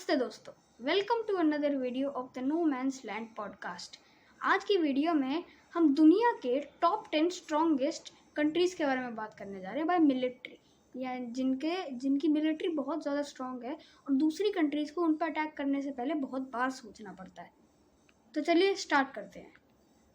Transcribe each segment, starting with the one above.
नमस्ते दोस्तों, welcome to another video of the no man's land podcast. आज की वीडियो में हम दुनिया के टॉप 10 स्ट्रॉन्गेस्ट कंट्रीज़ के बारे में बात करने जा रहे हैं बाय मिलिट्री, या जिनकी मिलिट्री बहुत ज़्यादा स्ट्रॉन्ग है और दूसरी कंट्रीज़ को उन पर अटैक करने से पहले बहुत बार सोचना पड़ता है। तो चलिए स्टार्ट करते हैं।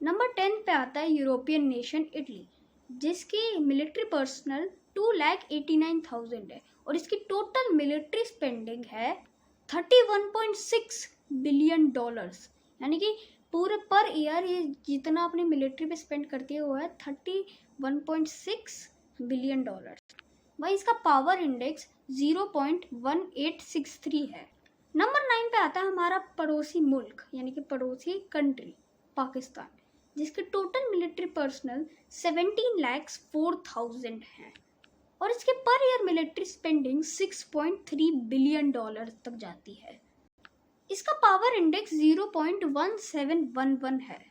नंबर 10 पे आता है यूरोपियन नेशन इटली, जिसकी मिलिट्री पर्सनल 2,89,000 है और इसकी टोटल मिलिट्री स्पेंडिंग है 31.6 बिलियन डॉलर्स, यानी कि पूरे पर ईयर ये जितना अपनी मिलिट्री पे स्पेंड करती है वो है 31.6 बिलियन डॉलर्स। वही इसका पावर इंडेक्स 0.1863 है। नंबर 9 पे आता है हमारा पड़ोसी मुल्क, यानी कि पड़ोसी कंट्री पाकिस्तान, जिसके टोटल मिलिट्री पर्सनल 17,04,000 हैं और इसके per year military spending 6.3 billion dollar तक जाती है। इसका पावर इंडेक्स 0.1711 है।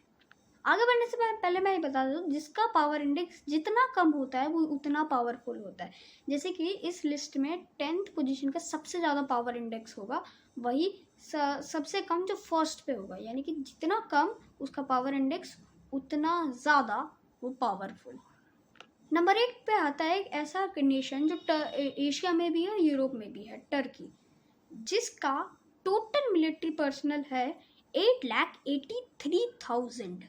आगे बढ़ने से पहले मैं ये बता दूं, जिसका पावर इंडेक्स जितना कम होता है वो उतना पावरफुल होता है। जैसे कि इस लिस्ट में 10th पोजीशन का सबसे ज़्यादा पावर इंडेक्स होगा, वही सबसे कम जो फर्स्ट पे होगा, यानी कि जितना कम उसका पावर इंडेक्स उतना ज़्यादा वो पावरफुल। नंबर 8 पे आता है एक ऐसा नेशन जो एशिया में भी है, यूरोप में भी है, टर्की, जिसका टोटल मिलिट्री पर्सनल है 8,83,000।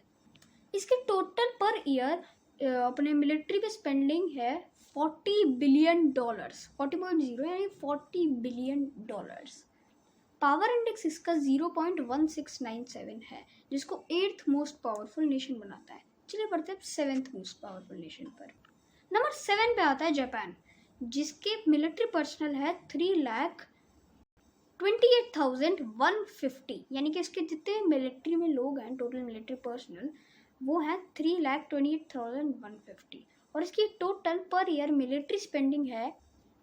इसके टोटल पर ईयर अपने मिलिट्री पे स्पेंडिंग है 40 बिलियन डॉलर्स, 40.0 यानी 40 बिलियन डॉलर्स। पावर इंडेक्स इसका 0.1697 है, जिसको 8th मोस्ट पावरफुल नेशन बनाता है। चलिए बढ़ते हैं 7th मोस्ट पावरफुल नेशन पर। नंबर 7 पे आता है जापान, जिसके मिलिट्री पर्सनल है 3,28,150, यानी कि इसके जितने मिलिट्री में लोग हैं, टोटल मिलिट्री पर्सनल वो है 3,28,150 और इसकी total per year military spending है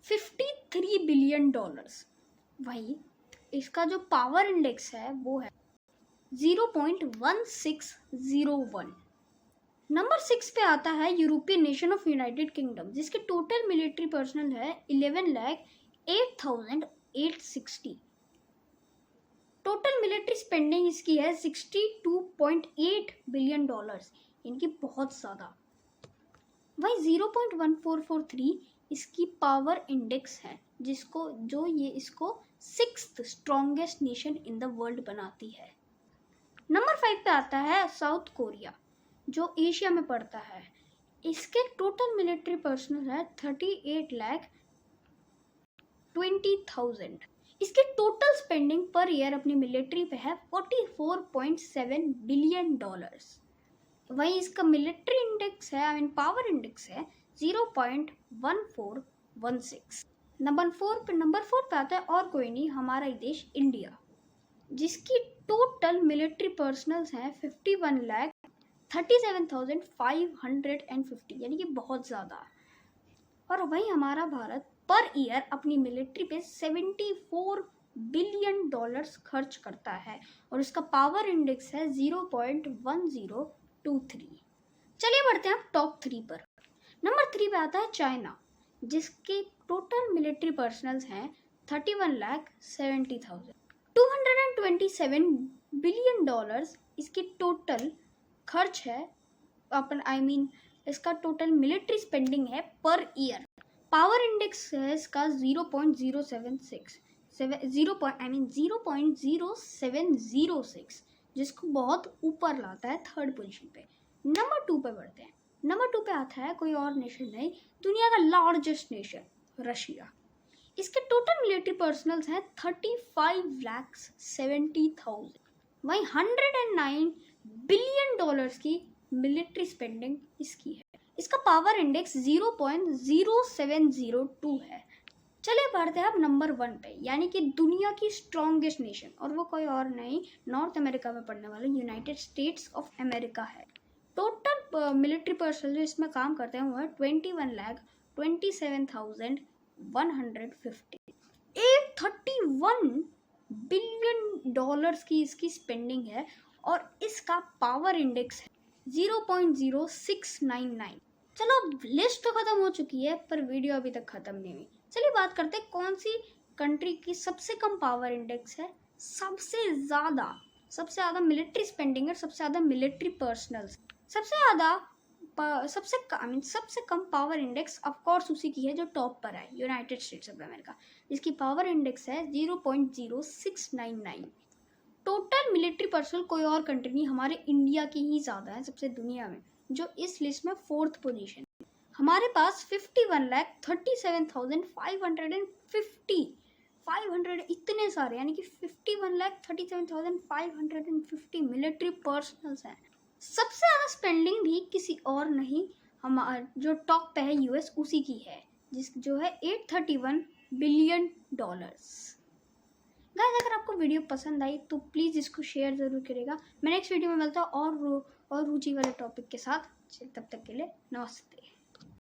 53 बिलियन डॉलर्स। वही इसका जो पावर इंडेक्स है वो है 0.1601। नंबर 6 पे आता है European nation of United kingdom, जिसके टोटल मिलिट्री पर्सनल है 11,08,860। टोटल मिलिट्री स्पेंडिंग इसकी है 62.8 बिलियन डॉलर्स, इनकी बहुत ज़्यादा। वही 0.1443 इसकी पावर इंडेक्स है, जो ये इसको 6th strongest nation in the world बनाती है। नंबर 5 पे आता है साउथ कोरिया, जो एशिया में पड़ता है। इसके टोटल मिलिट्री पर्सनल है 38,20,000। इसके टोटल स्पेंडिंग पर ईयर अपनी मिलिट्री पे है 44.7 बिलियन डॉलर्स। वहीं इसका मिलिट्री इंडेक्स है, पावर इंडेक्स है 0.1416। नंबर 4 पे आता है और कोई नहीं, हमारा ही देश इंडिया, जिसकी टोटल मिलिट्री पर्सनल्स हैं 51,37,550, यानी कि बहुत ज़्यादा। और वहीं हमारा भारत पर ईयर अपनी मिलिट्री पे 74 बिलियन डॉलर्स खर्च करता है और इसका पावर इंडेक्स है 0.1023। चलिए बढ़ते हैं टॉप 3 पर। नंबर 3 पे आता है चाइना, जिसके टोटल मिलिट्री पर्सनल्स हैं 31,70,000। 227 बिलियन डॉलर्स इसकी टोटल खर्च है, इसका टोटल मिलिट्री स्पेंडिंग है पर ईयर। पावर इंडेक्स है इसका 0.0706, जिसको बहुत ऊपर लाता है 3rd पोजीशन पे। नंबर 2 पे बढ़ते हैं। नंबर 2 पे आता है कोई और नेशन नहीं, दुनिया का लार्जेस्ट नेशन रशिया। इसके टोटल मिलिट्री पर्सनल्स हैं 35,70,000। वहीं 109 बिलियन डॉलर्स की मिलिट्री स्पेंडिंग इसकी है। इसका पावर इंडेक्स 0.0702 है। चलिए बढ़ते हैं अब नंबर 1 पे, यानी कि दुनिया की स्ट्रॉन्गेस्ट नेशन, और वो कोई और नहीं, नॉर्थ अमेरिका में पड़ने वाले यूनाइटेड स्टेट्स ऑफ अमेरिका है। टोटल मिलिट्री पर्सनल जो इसमें काम करते हैं वो है 21,27,150। 831 बिलियन डॉलर्स की इसकी स्पेंडिंग है और इसका पावर इंडेक्स है 0.0699। चलो अब लिस्ट तो खत्म हो चुकी है पर वीडियो अभी तक खत्म नहीं हुई। चलिए बात करते हैं कौन सी कंट्री की सबसे कम पावर इंडेक्स है, सबसे ज़्यादा मिलिट्री स्पेंडिंग है, सबसे ज़्यादा मिलिट्री पर्सनल, सबसे कम पावर इंडेक्स ऑफ कोर्स उसी की है जो टॉप पर है, यूनाइटेड स्टेट्स ऑफ अमेरिका, जिसकी पावर इंडेक्स है 0.0699। टोटल मिलिट्री पर्सनल कोई और कंट्री नहीं, हमारे इंडिया की ही ज़्यादा है सबसे दुनिया में, जो इस लिस्ट में 4th पोजीशन। हमारे पास 51,37,550 500 इतने सारे, यानी कि 51,37,550 मिलिट्री पर्सनल्स हैं। सबसे ज़्यादा स्पेंडिंग भी किसी और नहीं, हमारा जो टॉप पे है यूएस, उसी की है, जो है $831 बिलियन। गाइस अगर आपको वीडियो पसंद आई तो प्लीज़ इसको शेयर ज़रूर करेगा। मैं नेक्स्ट वीडियो में मिलता हूँ और रुचि वाले टॉपिक के साथ। तब तक के लिए नमस्ते।